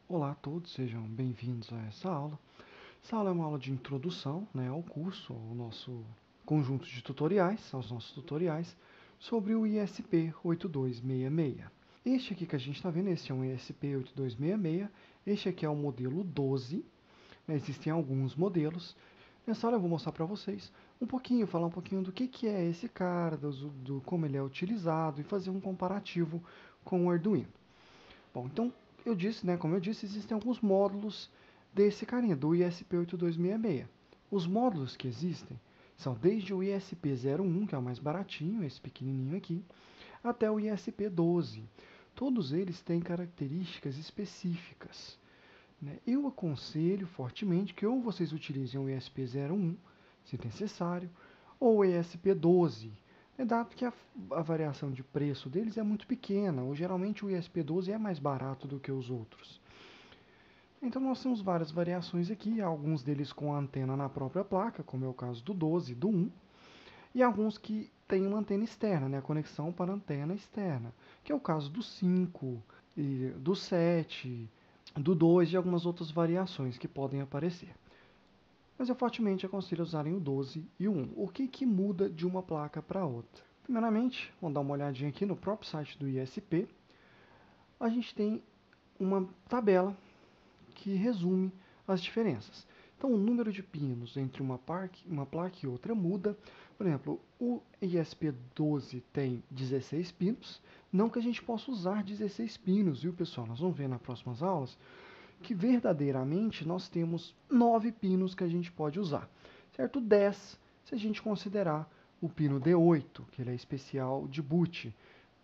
Olá a todos, sejam bem-vindos a essa aula. Essa aula é uma aula de introdução, ao curso, ao nosso conjunto de tutoriais, aos nossos tutoriais, sobre o ISP 8266. Este aqui que a gente está vendo, esse é um ISP 8266, este aqui é o modelo 12, existem alguns modelos. Nessa aula eu vou mostrar para vocês falar um pouquinho do que é esse cara, como ele é utilizado e fazer um comparativo com o Arduino. Bom, então, como eu disse, existem alguns módulos desse carinha, do ISP8266. Os módulos que existem são desde o ISP01, que é o mais baratinho, esse pequenininho aqui, até o ISP12. Todos eles têm características específicas. Eu aconselho fortemente que ou vocês utilizem o ISP01, se necessário, ou o ISP12, dado que a variação de preço deles é muito pequena, ou geralmente o ISP12 é mais barato do que os outros. Então nós temos várias variações aqui, alguns deles com antena na própria placa, como é o caso do 12 e do 1, e alguns que têm uma antena externa, a conexão para antena externa, que é o caso do 5, e do 7, do 2 e algumas outras variações que podem aparecer. Mas eu fortemente aconselho usarem o 12 e o 1. O que muda de uma placa para outra? Primeiramente, vamos dar uma olhadinha aqui no próprio site do ISP. A gente tem uma tabela que resume as diferenças. Então, o número de pinos entre uma placa e outra muda. Por exemplo, o ISP12 tem 16 pinos. Não que a gente possa usar 16 pinos, viu, pessoal? Nós vamos ver nas próximas aulas que verdadeiramente nós temos 9 pinos que a gente pode usar, certo? 10 se a gente considerar o pino D8, que ele é especial de boot,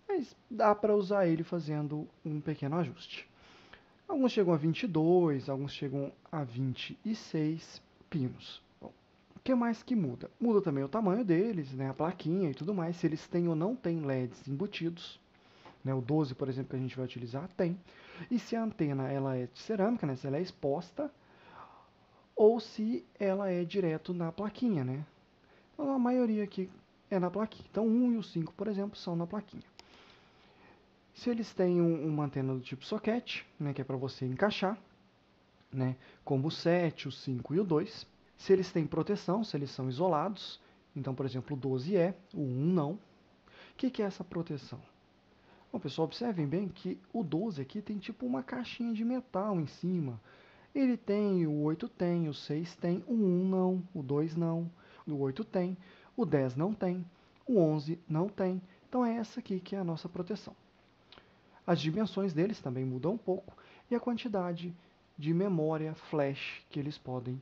mas dá para usar ele fazendo um pequeno ajuste. Alguns chegam a 22, alguns chegam a 26 pinos. Bom, o que mais que muda? Muda também o tamanho deles, a plaquinha e tudo mais, se eles têm ou não têm LEDs embutidos. O 12, por exemplo, que a gente vai utilizar, tem. E se a antena ela é de cerâmica, se ela é exposta, ou se ela é direto na plaquinha. Então, a maioria aqui é na plaquinha. Então, o 1 e o 5, por exemplo, são na plaquinha. Se eles têm uma antena do tipo soquete, que é para você encaixar, como o 7, o 5 e o 2. Se eles têm proteção, se eles são isolados, então, por exemplo, o 12 o 1 não. O que é essa proteção? Bom, pessoal, observem bem que o 12 aqui tem tipo uma caixinha de metal em cima. Ele tem, o 8 tem, o 6 tem, o 1 não, o 2 não, o 8 tem, o 10 não tem, o 11 não tem. Então é essa aqui que é a nossa proteção. As dimensões deles também mudam um pouco e a quantidade de memória flash que eles podem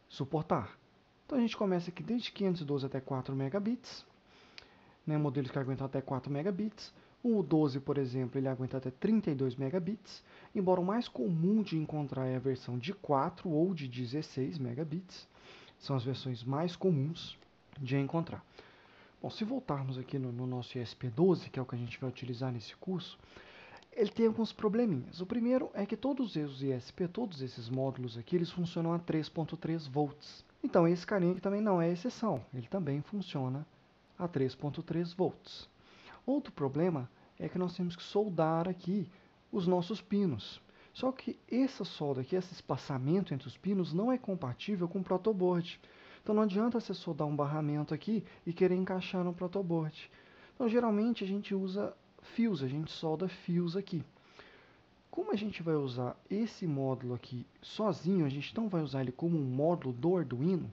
suportar. Então a gente começa aqui desde 512 até 4 megabits, modelos que aguentam até 4 megabits. O 12, por exemplo, ele aguenta até 32 megabits, embora o mais comum de encontrar é a versão de 4 ou de 16 megabits. São as versões mais comuns de encontrar. Bom, se voltarmos aqui no nosso ESP12, que é o que a gente vai utilizar nesse curso, ele tem alguns probleminhas. O primeiro é que todos os ESP, todos esses módulos aqui, eles funcionam a 3.3 volts. Então, esse carinha aqui também não é exceção, ele também funciona a 3.3 volts. Outro problema é que nós temos que soldar aqui os nossos pinos. Só que essa solda aqui, esse espaçamento entre os pinos, não é compatível com o protoboard. Então não adianta você soldar um barramento aqui e querer encaixar no protoboard. Então geralmente a gente usa fios, a gente solda fios aqui. Como a gente vai usar esse módulo aqui sozinho, a gente não vai usar ele como um módulo do Arduino.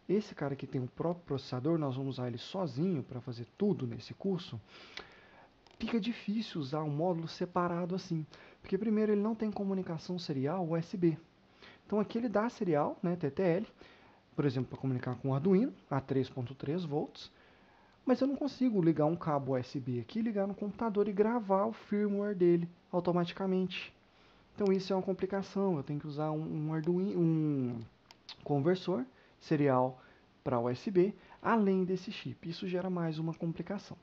Esse cara aqui tem o próprio processador, nós vamos usar ele sozinho para fazer tudo nesse curso. Fica difícil usar um módulo separado assim, porque primeiro ele não tem comunicação serial USB. Então aqui ele dá serial, TTL, por exemplo, para comunicar com o Arduino a 3.3 volts, mas eu não consigo ligar um cabo USB aqui, ligar no computador e gravar o firmware dele automaticamente. Então isso é uma complicação, eu tenho que usar um Arduino, um conversor serial para USB, além desse chip. Isso gera mais uma complicação.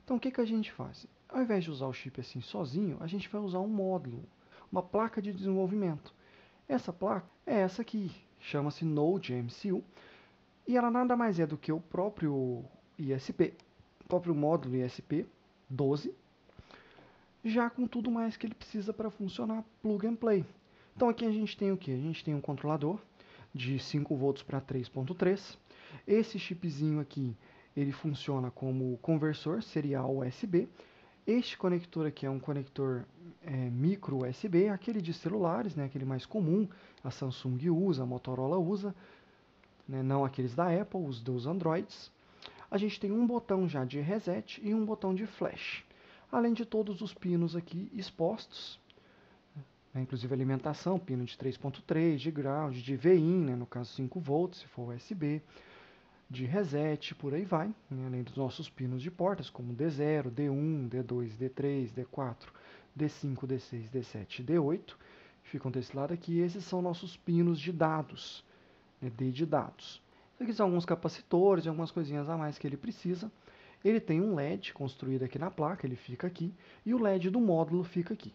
Então o que a gente faz? Ao invés de usar o chip assim sozinho, a gente vai usar um módulo, uma placa de desenvolvimento. Essa placa é essa aqui, chama-se Node MCU, e ela nada mais é do que o próprio ISP, o próprio módulo ISP12, já com tudo mais que ele precisa para funcionar plug and play. Então aqui a gente tem o que? A gente tem um controlador de 5 volts para 3.3. Esse chipzinho aqui, ele funciona como conversor serial USB. Este conector aqui é um conector micro USB, aquele de celulares, né, aquele mais comum, a Samsung usa, a Motorola usa, né, não aqueles da Apple, os dos Androids. A gente tem um botão já de reset e um botão de flash, além de todos os pinos aqui expostos, né, inclusive alimentação, pino de 3.3, de ground, de VIN, né, no caso 5 volts, se for USB, de reset, por aí vai, né, além dos nossos pinos de portas, como D0, D1, D2, D3, D4, D5, D6, D7 e D8, ficam desse lado aqui. Esses são nossos pinos de dados, né, D de dados. Aqui são alguns capacitores e algumas coisinhas a mais que ele precisa. Ele tem um LED construído aqui na placa, ele fica aqui, e o LED do módulo fica aqui.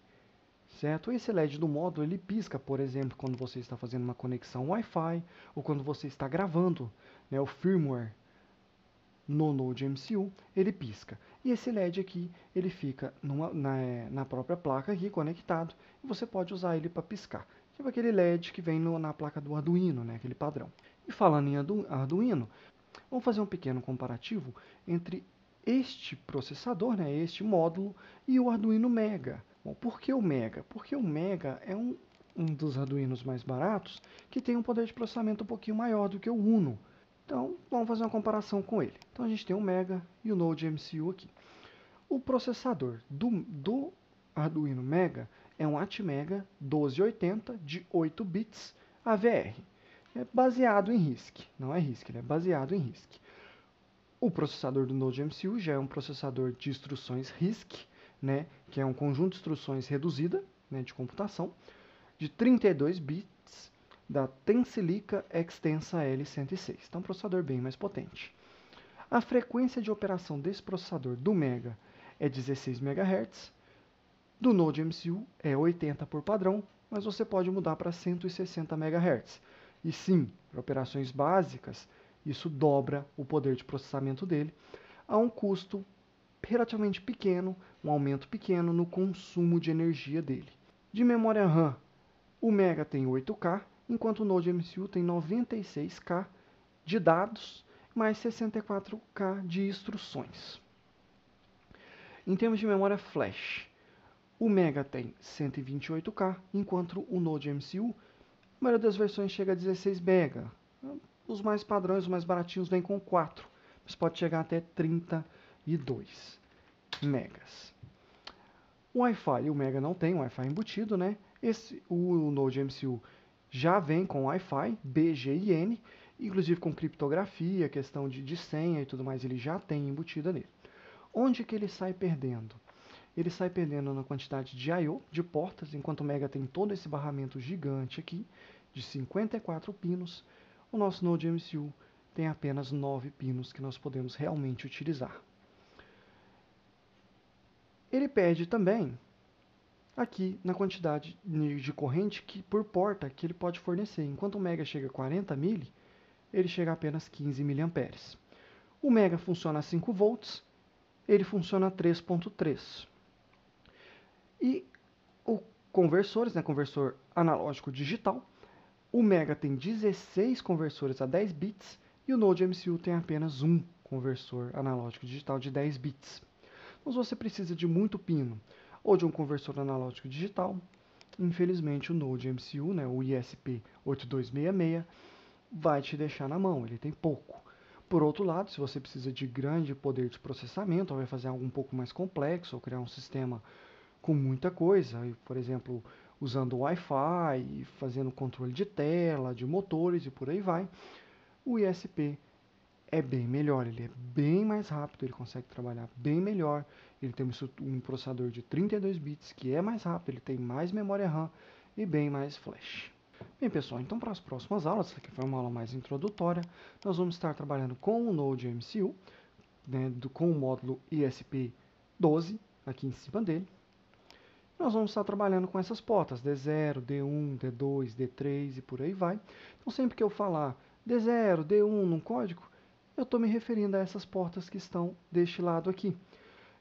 Certo? Esse LED do módulo ele pisca, por exemplo, quando você está fazendo uma conexão Wi-Fi ou quando você está gravando, né, o firmware no Node MCU, ele pisca. E esse LED aqui, ele fica na própria placa aqui conectado e você pode usar ele para piscar. Tipo aquele LED que vem na placa do Arduino, né, aquele padrão. E falando em Arduino, vamos fazer um pequeno comparativo entre este processador, né, este módulo, e o Arduino Mega. Bom, por que o Mega? Porque o Mega é um dos Arduinos mais baratos que tem um poder de processamento um pouquinho maior do que o Uno. Então, vamos fazer uma comparação com ele. Então, a gente tem o Mega e o Node MCU aqui. O processador do Arduino Mega é um Atmega 1280 de 8 bits AVR. É baseado em RISC, não é RISC, ele é baseado em RISC. O processador do Node MCU já é um processador de instruções RISC, né, que é um conjunto de instruções reduzida, né, de computação, de 32 bits da Tensilica Extensa L106. Então, um processador bem mais potente. A frequência de operação desse processador do Mega é 16 MHz, do Node MCU é 80 por padrão, mas você pode mudar para 160 MHz. E sim, para operações básicas, isso dobra o poder de processamento dele a um custo relativamente pequeno, um aumento pequeno no consumo de energia dele. De memória RAM, o Mega tem 8K, enquanto o Node MCU tem 96K de dados, mais 64K de instruções. Em termos de memória flash, o Mega tem 128K, enquanto o Node MCU, a maioria das versões chega a 16 MB. Os mais padrões, os mais baratinhos, vêm com 4, mas pode chegar até 32 megas. O Wi-Fi, o Mega não tem Wi-Fi embutido, né? O Node MCU já vem com Wi-Fi, BGIN, inclusive com criptografia, questão de senha e tudo mais, ele já tem embutida nele. Onde que ele sai perdendo? Ele sai perdendo na quantidade de I/O, de portas, enquanto o Mega tem todo esse barramento gigante aqui, de 54 pinos, o nosso Node MCU tem apenas 9 pinos que nós podemos realmente utilizar. Ele perde também aqui na quantidade de corrente que, por porta que ele pode fornecer. Enquanto o Mega chega a 40 mA, ele chega a apenas 15 mA. O Mega funciona a 5 volts, ele funciona a 3.3. E o conversores, né, conversor analógico digital, o Mega tem 16 conversores a 10 bits e o Node MCU tem apenas um conversor analógico digital de 10 bits. Mas você precisa de muito pino ou de um conversor analógico digital. Infelizmente o Node MCU, né, o ESP8266, vai te deixar na mão, ele tem pouco. Por outro lado, se você precisa de grande poder de processamento, ou vai fazer algo um pouco mais complexo, ou criar um sistema com muita coisa, por exemplo, usando Wi-Fi, fazendo controle de tela, de motores e por aí vai, o ISP é bem melhor, ele é bem mais rápido, ele consegue trabalhar bem melhor, ele tem um processador de 32 bits que é mais rápido, ele tem mais memória RAM e bem mais flash. Bem pessoal, então para as próximas aulas, essa aqui foi uma aula mais introdutória, nós vamos estar trabalhando com o Node MCU, né, com o módulo ESP12 aqui em cima dele. Nós vamos estar trabalhando com essas portas, D0, D1, D2, D3 e por aí vai. Então sempre que eu falar D0, D1 num código, eu estou me referindo a essas portas que estão deste lado aqui.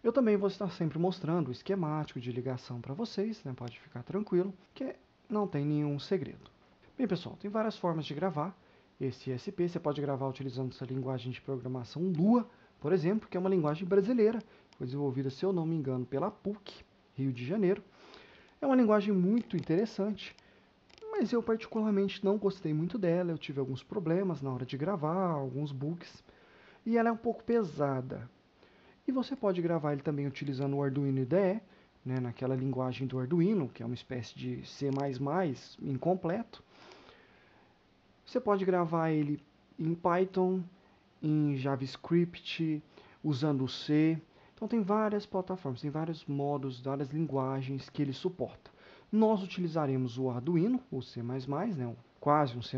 Eu também vou estar sempre mostrando o esquemático de ligação para vocês, né? Pode ficar tranquilo, que é não tem nenhum segredo. Bem, pessoal, tem várias formas de gravar esse ISP. Você pode gravar utilizando essa linguagem de programação Lua, por exemplo, que é uma linguagem brasileira, foi desenvolvida, se eu não me engano, pela PUC, Rio de Janeiro. É uma linguagem muito interessante, mas eu particularmente não gostei muito dela. Eu tive alguns problemas na hora de gravar, alguns bugs, e ela é um pouco pesada. E você pode gravar ele também utilizando o Arduino IDE, né, naquela linguagem do Arduino, que é uma espécie de C++ incompleto. Você pode gravar ele em Python, em JavaScript, usando o C. Então tem várias plataformas, tem vários modos, várias linguagens que ele suporta. Nós utilizaremos o Arduino, o C++, né, quase um C++,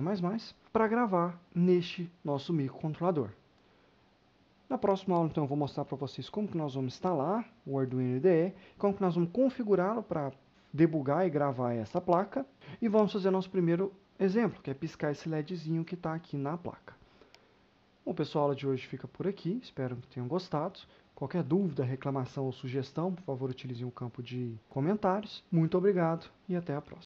para gravar neste nosso microcontrolador. Na próxima aula, então, eu vou mostrar para vocês como que nós vamos instalar o Arduino IDE, como que nós vamos configurá-lo para debugar e gravar essa placa, e vamos fazer nosso primeiro exemplo, que é piscar esse LEDzinho que está aqui na placa. Bom, pessoal, a aula de hoje fica por aqui, espero que tenham gostado. Qualquer dúvida, reclamação ou sugestão, por favor, utilize o campo de comentários. Muito obrigado e até a próxima.